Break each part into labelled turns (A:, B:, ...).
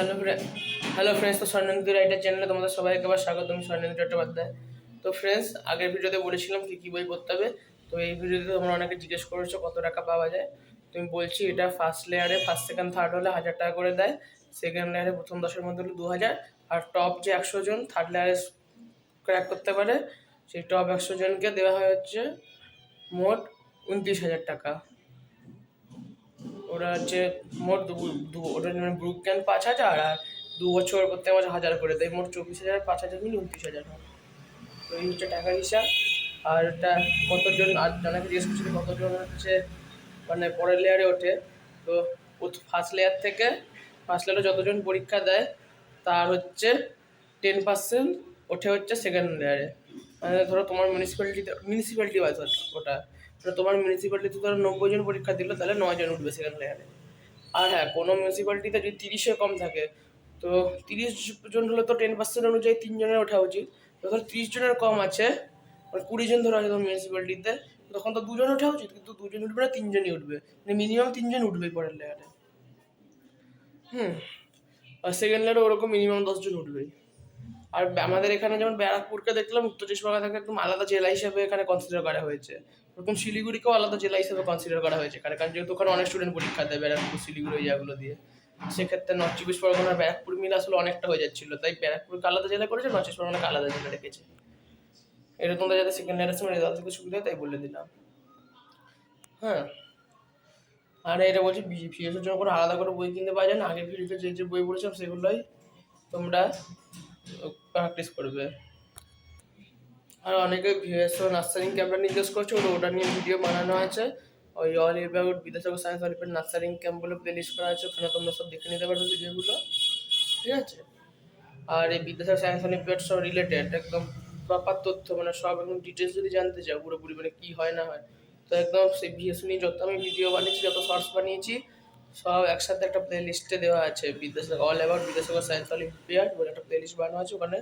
A: Hello friends, তো Swarnendu writer চ্যানেলে তোমাদের সবাইকে আবার স্বাগত। আমি স্বর্ণেন্দু চট্টোপাধ্যায়। তো ফ্রেন্ডস, আগের ভিডিওতে বলেছিলাম কী বই পড়তে হবে। তো এই ভিডিওতে তোমরা অনেকে জিজ্ঞেস করেছো কত টাকা পাওয়া যায়। তুমি বলছি, এটা ফার্স্ট লেয়ারে ফার্স্ট সেকেন্ড থার্ড হলে 1000 টাকা করে দেয়। সেকেন্ড লেয়ারে প্রথম 10-এর মধ্যে হলে 2000। আর টপ যে 100 জন থার্ড লেয়ারে ক্র্যাক করতে পারে, সেই টপ 100 জনকে দেওয়া হয় হচ্ছে মোট 29,000 টাকা। ওরা হচ্ছে মোট ওটা মানে গ্রুপ ক্যান 5,000, আর 2 বছর প্রত্যেক মাসে 1000 করে দেয়। মোট 24,000, 5,000 মিলে 29,000 হয়। তো এই হচ্ছে টাকার হিসাব। আর এটা কতজন, আর অনেকে জিজ্ঞেস করছিল কতজন হচ্ছে মানে পরের লেয়ারে ওঠে। তো ফার্স্ট লেয়ারে যতজন পরীক্ষা দেয় তার হচ্ছে 10% ওঠে হচ্ছে সেকেন্ড লেয়ারে। মানে ধরো তোমার মিউনিসিপ্যালিটি ওয়াইজ ওটা তোমার মিউনিসিপ্যালিটিতে ধরো 90 জন পরীক্ষা দিল, তাহলে 9 জন উঠবে সেকেন্ড লেয়ারে। আর হ্যাঁ, কোনো মিউনিসিপ্যালিটিতে যদি 30-এর কম থাকে, তো 30 জন হলে তো 10% অনুযায়ী 3 জনের ওঠা উচিত। তো ধর 30 জনের কম আছে, মানে 20 জন ধরো আছে তোমার মিউনিসিপ্যালিটিতে, তখন তো 2 জন ওঠা উচিত, কিন্তু 2 জন উঠবে না, 3 জনই উঠবে। মানে মিনিমাম 3 জন উঠবেই পরের লেয়ারে। আর সেকেন্ড লেয়ারে ওরকম মিনিমাম 10 জন উঠবেই। আর আমাদের এখানে যেমন ব্যারাকপুরকে দেখলাম উত্তর চব্বিশ পরগনা থেকে একদম আলাদা জেলা হিসেবে এখানে কনসিডার করা হয়েছে। ওরকম শিলিগুড়িকেও আলাদা জেলা হিসেবে কনসিডার করা হয়েছে, কারণ যেহেতু ওখানে অনেক স্টুডেন্ট পরীক্ষা দেয় ব্যারাকপুর শিলিগুড়ি ওই জায়গাগুলো দিয়ে। সেক্ষেত্রে নর্থ চব্বিশ পরগনার ব্যারাকপুর মিলে আসলে অনেকটা হয়ে যাচ্ছিল, তাই ব্যারাকপুরকে আলাদা জেলা করেছে, নর্থ চব্বিশ পরগনাকে আলাদা জেলা রেখেছে। এটা তোমরা যাতে সেকেন্ড ইয়ারের সময় রেজাল্ট থেকে সুবিধা হয় তাই বলে দিলাম। হ্যাঁ, আর এটা বলছি ভিএসের জন্য কোনো আলাদা করে বই কিনতে পাওয়া যায় না। আগের ভিডিওতে যে বই বলেছিলাম সেগুলোই তোমরা প্র্যাকটিস করবে। আর অনেকে ভিএসও নার্সারিং ক্যাম্পটা জিজ্ঞেস করছে, ওটা নিয়ে ভিডিও বানানো আছে। ওই all about Vidyasagar science olympiad nurturing camp বলে প্লেলিস্ট করা আছে, ওখানে তোমরা সব দেখে নিতে পারবে ভিডিওগুলো, ঠিক আছে? আর এই বিদ্যাসাগর সায়েন্স অলিম্পিয়াড সব রিলেটেড একদম প্রপার তথ্য, মানে সব একদম ডিটেলস যদি জানতে চাও পুরোপুরি, মানে কী হয় না হয়, তো একদম সেই ভিএস নিয়ে যত আমি ভিডিও বানিয়েছি, যত শর্টস বানিয়েছি, সব একসাথে একটা প্লে লিস্টে দেওয়া আছে। Vidyasagar all about Vidyasagar science olympiad বলে একটা প্লে লিস্ট বানানো আছে, ওখানে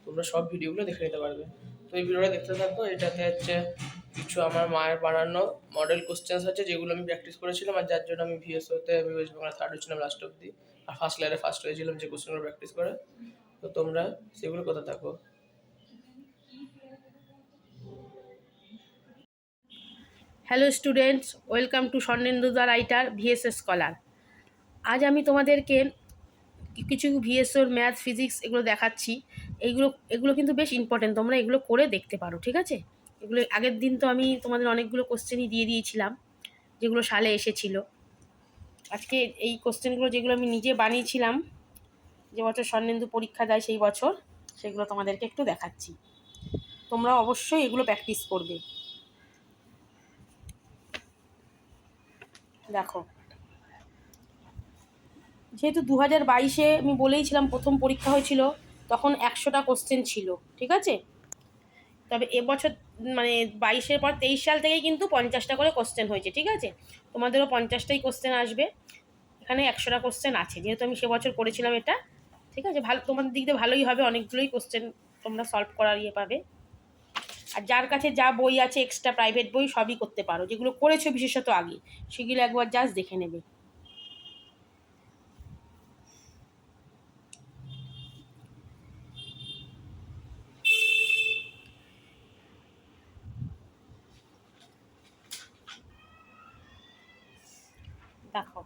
A: তোমরা সব ভিডিওগুলো দেখে নিতে পারবে। তো এই ভিডিওটা দেখতে থাকো। এটাতে হচ্ছে কিছু আমার মায়ের বানানো মডেল কোশ্চেন্স আছে, যেগুলো আমি প্র্যাকটিস করেছিলাম, আর যার জন্য আমি ভিএসওতে আমি ওয়েস্ট বেঙ্গল থার্ড হয়েছিলাম লাস্ট অব্দি। আর ফার্স্ট লেয়ারে ফার্স্ট হয়েছিলাম যে কোশ্চেনগুলো প্র্যাকটিস করে। তো তোমরা সেগুলো করতে থাকো।
B: Hello students, welcome to Swarnendu the writer VSS scholar. আজ আমি তোমাদেরকে কিছু ভিএসওর ম্যাথ ফিজিক্স এগুলো দেখাচ্ছি। এগুলো কিন্তু বেশ ইম্পর্টেন্ট, তোমরা এগুলো করে দেখতে পারো, ঠিক আছে? এগুলো আগের দিন তো আমি তোমাদের অনেকগুলো কোশ্চেনই দিয়ে দিয়েছিলাম যেগুলো সালে এসেছিল। আজকে এই কোশ্চেনগুলো যেগুলো আমি নিজে বানিয়েছিলাম, যে বছর স্বর্ণেন্দু পরীক্ষা দেয় সেই বছর, সেগুলো তোমাদেরকে একটু দেখাচ্ছি। তোমরা অবশ্যই এগুলো প্র্যাকটিস করবে। দেখো, যেহেতু 2022-এ আমি বলেইছিলাম প্রথম পরীক্ষা হয়েছিল, তখন 100টা কোশ্চেন ছিল, ঠিক আছে? তবে এবছর মানে 22-এর পর 23 সাল থেকেই কিন্তু 50টা করে কোশ্চেন হয়েছে, ঠিক আছে? তোমাদেরও 50টাই কোশ্চেন আসবে। এখানে 100টা কোশ্চেন আছে, যেহেতু আমি সে বছর করেছিলাম এটা, ঠিক আছে? ভালো, তোমাদের দিক দিয়ে ভালোই হবে, অনেকগুলোই কোশ্চেন তোমরা সলভ করার ইয়ে পাবে। আর যার কাছে যা বই আছে এক্সট্রা প্রাইভেট বই সবই করতে পারো, যেগুলো করেছো বিশেষত আগে, সেগুলো একবার জাস্ট দেখে নেবে। দেখো,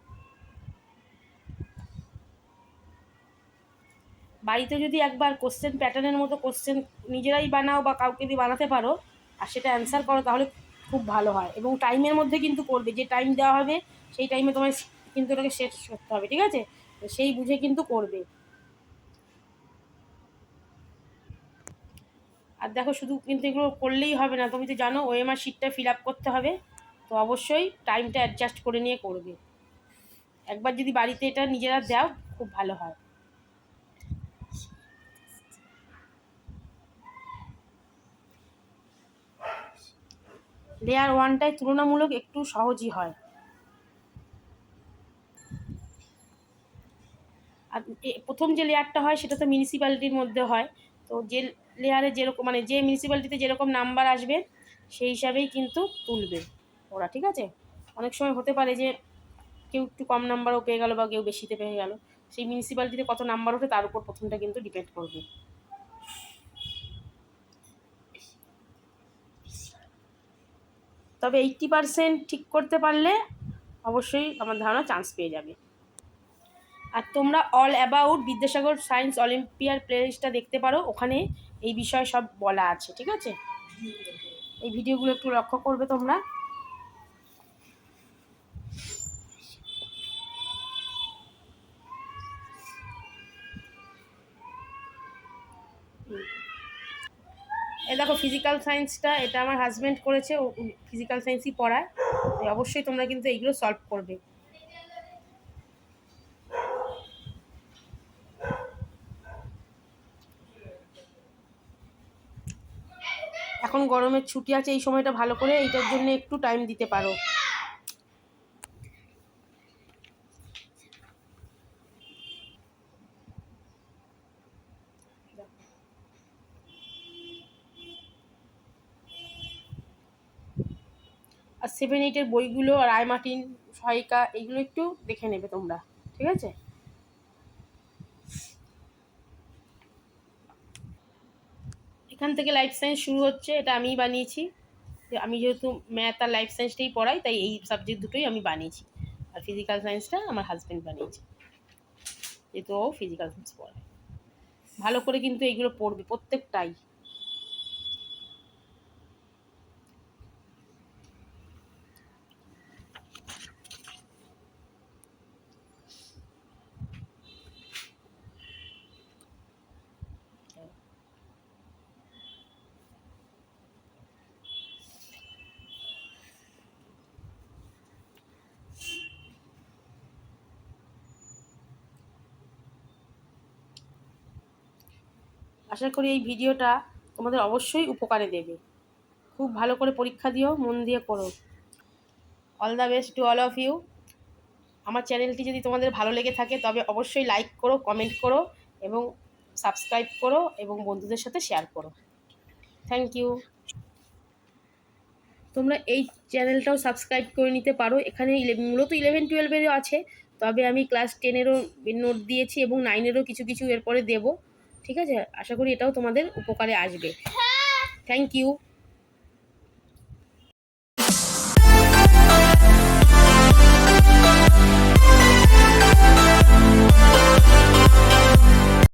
B: বাড়িতে যদি একবার কোশ্চেন প্যাটার্নের মতো কোশ্চেন নিজেরাই বানাও বা কাউকে দিয়ে বানাতে পারো, আর সেটা অ্যান্সার করো, তাহলে খুব ভালো হয়। এবং টাইমের মধ্যে কিন্তু করবে, যে টাইম দেওয়া হবে সেই টাইমে তোমার কিন্তু ওটাকে শেষ করতে হবে, ঠিক আছে? সেই বুঝে কিন্তু করবে। আর দেখো, শুধু কিন্তু এগুলো করলেই হবে না, তুমি তো জানো ওএমআর শিটটা ফিল আপ করতে হবে, তো অবশ্যই টাইমটা অ্যাডজাস্ট করে নিয়ে করবে। একবার যদি বাড়িতে এটা নিজেরা দাও, খুব ভালো হয়। লেয়ার 1টায় তুলনামূলক একটু সহজই হয়। আর প্রথম যে লেয়ারটা হয় সেটা তো মিউনিসিপ্যালিটির মধ্যে হয়। তো যে লেয়ারে যেরকম, মানে যে মিউনিসিপ্যালিটিতে যেরকম নাম্বার আসবে সেই হিসাবেই কিন্তু তুলবে ওরা, ঠিক আছে? অনেক সময় হতে পারে যে কেউ একটু কম নাম্বারও পেয়ে গেল বা কেউ বেশিতে পেয়ে গেল, সেই মিউনিসিপ্যালিটিতে কত নাম্বার ওঠে তার উপর প্রথমটা কিন্তু ডিপেন্ড করবে। তবে 80% ঠিক করতে পারলে অবশ্যই আমার ধারণা চান্স পেয়ে যাবে। আর তোমরা all about Vidyasagar science olympiad প্লেলিস্টটা দেখতে পারো, ওখানে এই বিষয়ে সব বলা আছে, ঠিক আছে? এই ভিডিওগুলো একটু লক্ষ্য করবে তোমরা। এই দেখো ফিজিক্যাল সায়েন্সটা, এটা আমার হাজব্যান্ড করেছে, ও ফিজিক্যাল সায়েন্সই পড়ায়, তাই অবশ্যই তোমরা কিন্তু এইগুলো সলভ করবে। এখন গরমের ছুটি আছে, এই সময়টা ভালো করে এইটার জন্য একটু টাইম দিতে পারো। আর 7-8 বইগুলো আর রায় মার্টিন, সহায়িকা, এইগুলো একটু দেখে নেবে তোমরা, ঠিক আছে? এখান থেকে লাইফ সায়েন্স শুরু হচ্ছে, এটা আমিই বানিয়েছি। আমি যেহেতু ম্যাথ আর লাইফ সায়েন্সটাই পড়াই, তাই এই সাবজেক্ট দুটোই আমি বানিয়েছি। আর ফিজিক্যাল সায়েন্সটা আমার হাজব্যান্ড বানিয়েছে, যেহেতু ও ফিজিক্যাল সায়েন্স পড়ায়। ভালো করে কিন্তু এইগুলো পড়বে প্রত্যেকটাই। আশা করি এই ভিডিওটা তোমাদের অবশ্যই উপকারে দেবে। খুব ভালো করে পরীক্ষা দিও, মন দিয়ে করো। All the best to all of you. আমার চ্যানেলটি যদি তোমাদের ভালো লেগে থাকে তবে অবশ্যই লাইক করো, কমেন্ট করো এবং সাবস্ক্রাইব করো এবং বন্ধুদের সাথে শেয়ার করো। Thank you. তোমরা এই চ্যানেলটাও সাবস্ক্রাইব করে নিতে পারো। এখানে মূলত 11-12-এরও আছে, তবে আমি ক্লাস 10-এরও নোট দিয়েছি এবং 9-এরও কিছু কিছু এরপরে দেবো, ঠিক আছে? আশা করি এটাও তোমাদের উপকারে আসবে। Thank you.